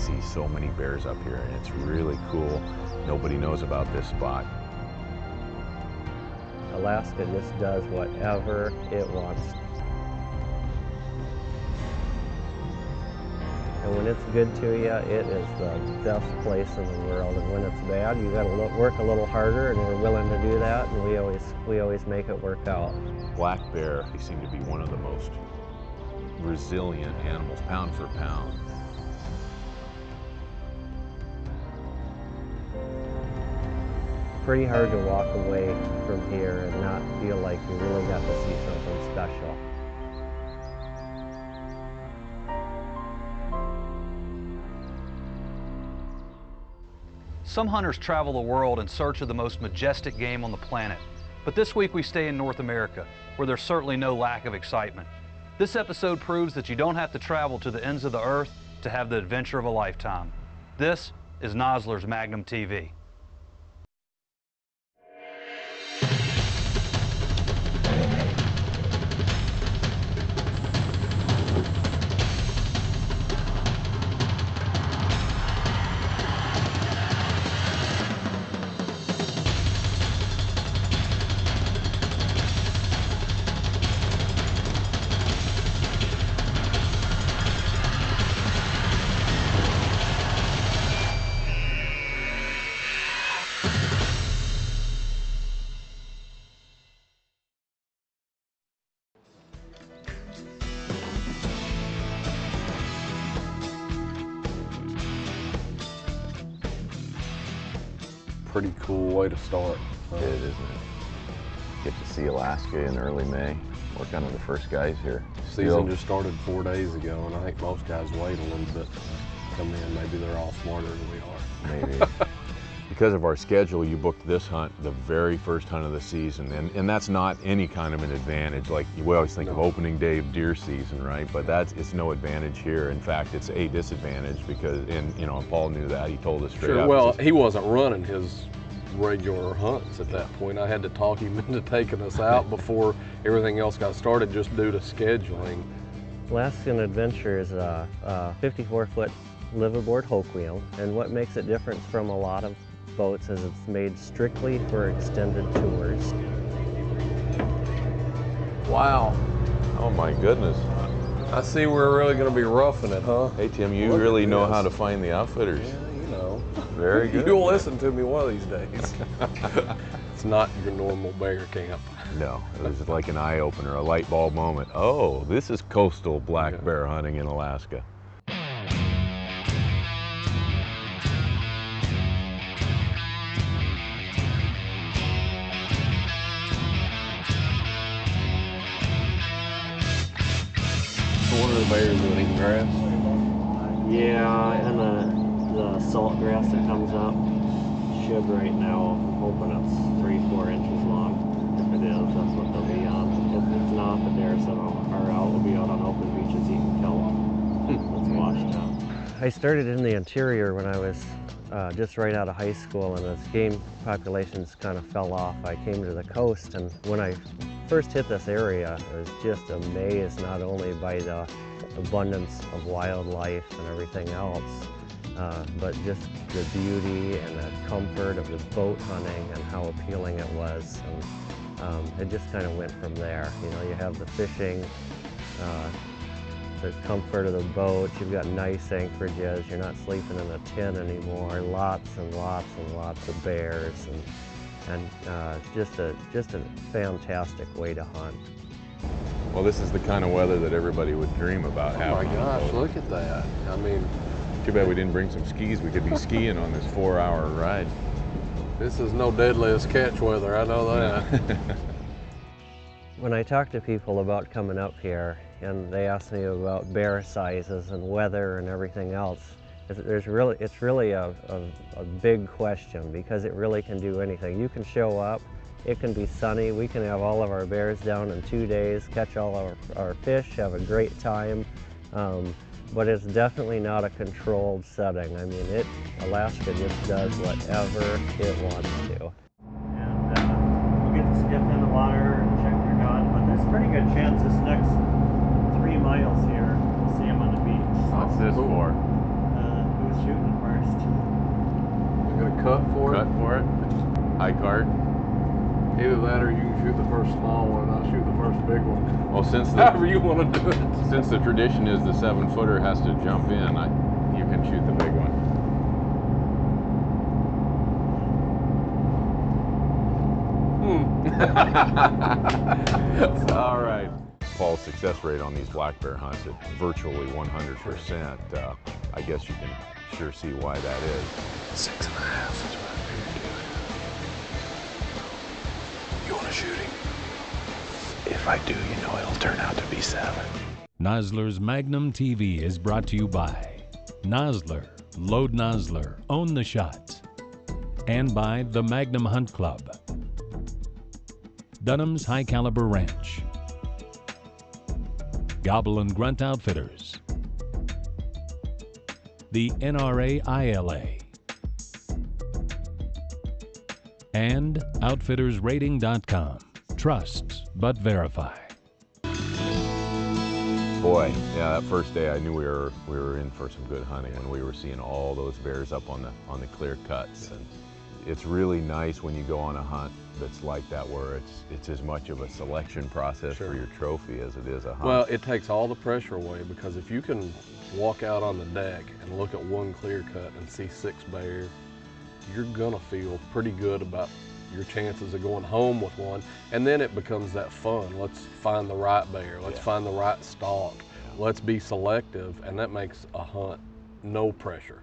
see so many bears up here, and it's really cool. Nobody knows about this spot. Alaska just does whatever it wants. And when it's good to you, it is the best place in the world. And when it's bad, you got to work a little harder, and we're willing to do that, and we always make it work out. Black bear, they seem to be one of the most resilient animals, pound for pound. Pretty hard to walk away from here and not feel like you really got to see something special. Some hunters travel the world in search of the most majestic game on the planet. But this week we stay in North America, where there's certainly no lack of excitement. This episode proves that you don't have to travel to the ends of the earth to have the adventure of a lifetime. This is Nosler's Magnum TV. Pretty cool way to start. It is, isn't it? Get to see Alaska in early May. We're kind of the first guys here. Season just started 4 days ago, and I think most guys wait a little bit to come in. Maybe they're all smarter than we are. Maybe. Because of our schedule, you booked this hunt, the very first hunt of the season, and that's not any kind of an advantage. Like, we always think of opening day of deer season, right? But it's no advantage here. In fact, it's a disadvantage because, and you know, Paul knew that. He told us straight up. Well, he wasn't running his regular hunts at that point. I had to talk him into taking us out before everything else got started, just due to scheduling. Alaskan Adventure is a 54-foot liveaboard hoke wheel, and what makes it different from a lot of boats is it's made strictly for extended tours. Wow. Oh my goodness. I see we're really going to be roughing it, huh? Hey Tim, you really know how to find the outfitters. Yeah, you know. Very good. You'll listen to me one of these days. It's not your normal bear camp. No, it was like an eye-opener, a light bulb moment. Oh, this is coastal black bear hunting in Alaska. What are the bears doing, eating grass? Yeah, and the salt grass that comes up should right now. I'm hoping it's 3-4 inches long. If it is, that's what they'll be on. If it's not, the bears that are out will be out on open beaches eating kelp. It's washed out. I started in the interior when I was just right out of high school, and as game populations kind of fell off, I came to the coast, and when I first hit this area, I was just amazed not only by the abundance of wildlife and everything else, but just the beauty and the comfort of the boat hunting and how appealing it was. And it just kind of went from there. You know, you have the fishing, the comfort of the boat, you've got nice anchorages, you're not sleeping in a tent anymore, lots and lots and lots of bears, and just a fantastic way to hunt. Well, this is the kind of weather that everybody would dream about having. Oh my gosh, look at that. I mean, too bad we didn't bring some skis. We could be skiing on this 4-hour ride. This is no deadliest catch weather, I know that. When I talk to people about coming up here and they ask me about bear sizes and weather and everything else, it's really a big question, because it really can do anything. You can show up, it can be sunny, we can have all of our bears down in 2 days, catch all our fish, have a great time, but it's definitely not a controlled setting. I mean, Alaska just does whatever it wants to. And you get to skiff in the water and check your gun, but there's a pretty good chance this next 3 miles here, we'll see them on the beach. What's this for? Goose who's shooting first. I'm gonna cut for it. Cut for it. High cart. Either that or you can shoot the first small one and I'll shoot the first big one. Well, However you want to do it. since the tradition is the 7-footer has to jump in, you can shoot the big one. All right. Paul's success rate on these black bear hunts at virtually 100%. I guess you can sure see why that is. 6.5 is what I figured doing. You want a shooting? If I do, you know it'll turn out to be 7. Nosler's Magnum TV is brought to you by Nosler, Load Nosler, Own the Shots, and by the Magnum Hunt Club, Dunham's High Caliber Ranch, Gobble and Grunt Outfitters, the NRA ILA, and OutfittersRating.com. Trust but verify. Boy, yeah, that first day I knew we were in for some good hunting when we were seeing all those bears up on the clear cuts. And it's really nice when you go on a hunt that's like that, where it's as much of a selection process for your trophy as it is a hunt. Well, it takes all the pressure away, because if you can walk out on the deck and look at one clear cut and see 6 bear, you're gonna feel pretty good about your chances of going home with one. And then it becomes that fun. Let's find the right bear. Let's find the right stalk. Let's be selective, and that makes a hunt no pressure.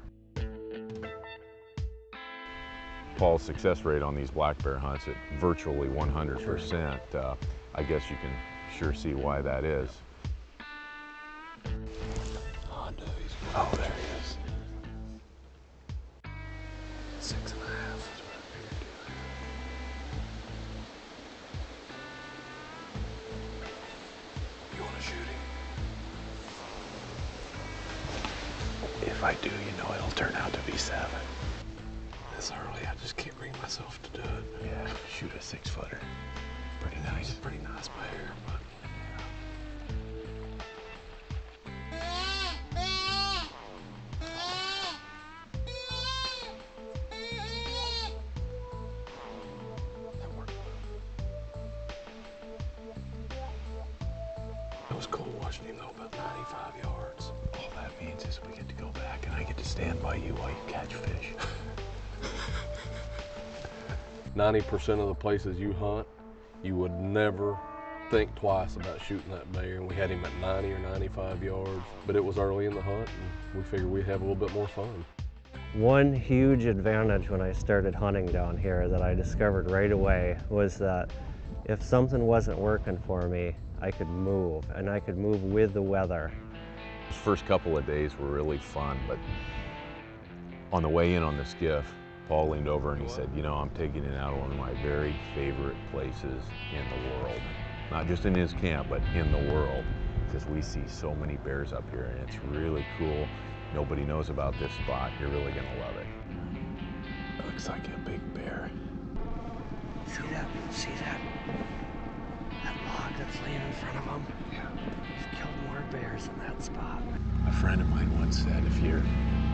Paul's success rate on these black bear hunts at virtually 100%. I guess you can sure see why that is. Oh, no, oh, there he is. 6.5 is what I figured doing. You want a shooting? If I do, you know it'll turn out to be 7. This early, I just can't bring myself to do it. Yeah, shoot a 6-footer. Pretty nice. He's a pretty nice bear, but that worked. It was cool watching him though, about 95 yards. All that means is we get to go back and I get to stand by you while you catch fish. 90% of the places you hunt, you would never think twice about shooting that bear. And we had him at 90 or 95 yards, but it was early in the hunt, and we figured we'd have a little bit more fun. One huge advantage when I started hunting down here that I discovered right away was that if something wasn't working for me, I could move, and I could move with the weather. Those first couple of days were really fun, but on the way in on the skiff, Paul leaned over and he said, you know, I'm taking it out of one of my very favorite places in the world. Not just in his camp, but in the world. Because we see so many bears up here, and it's really cool. Nobody knows about this spot. You're really gonna love it. It looks like a big bear. See that? See that? That log that's laying in front of him? Yeah. He's killed more bears in that spot. A friend of mine once said, if you're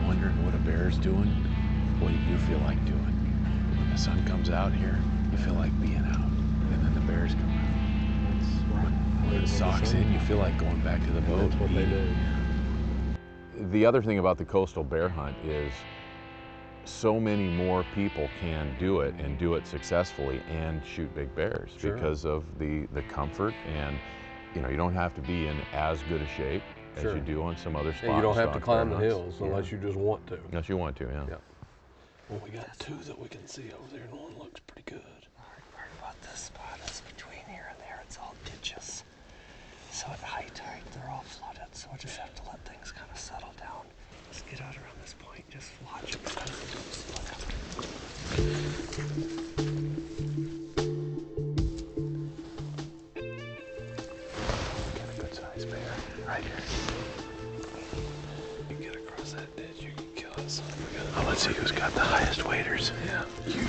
wondering what a bear's doing, what do you feel like doing? When the sun comes out here, you feel like being out. And then the bears come out. When it socks in, you feel like going back to the boat. That's what they do. The other thing about the coastal bear hunt is so many more people can do it and do it successfully and shoot big bears because of the comfort, and you know, you don't have to be in as good a shape as you do on some other spots. And you don't have to climb the hills unless you just want to. Unless you want to, yeah. Well, we got 2 that we can see over there, and one looks pretty good. The hard part about this spot is between here and there, it's all ditches. So at high tide, they're all flooded, so we'll just have to let things kind of settle down. Just get out around this point, just watch them because they don't split up. Got a good sized bear right here. You get across that ditch, you can kill it. Oh, let's see who's got the highest waders. Yeah, you.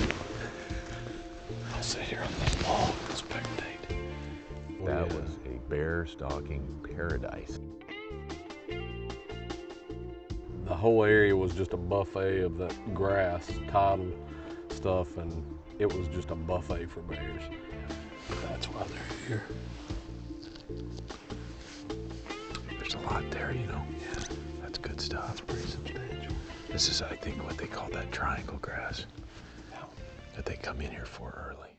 I'll sit here on this log and spectate. That was a bear stalking paradise. the whole area was just a buffet of that grass, tidal stuff, and it was just a buffet for bears. That's why they're here. There's a lot there, you know. Yeah, that's good stuff. That's pretty substantial. This is, I think, what they call that triangle grass that they come in here for early.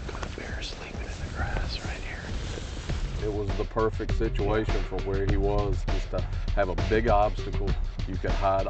Got a bear sleeping in the grass right here. It was the perfect situation for where he was, just to have a big obstacle. You could hide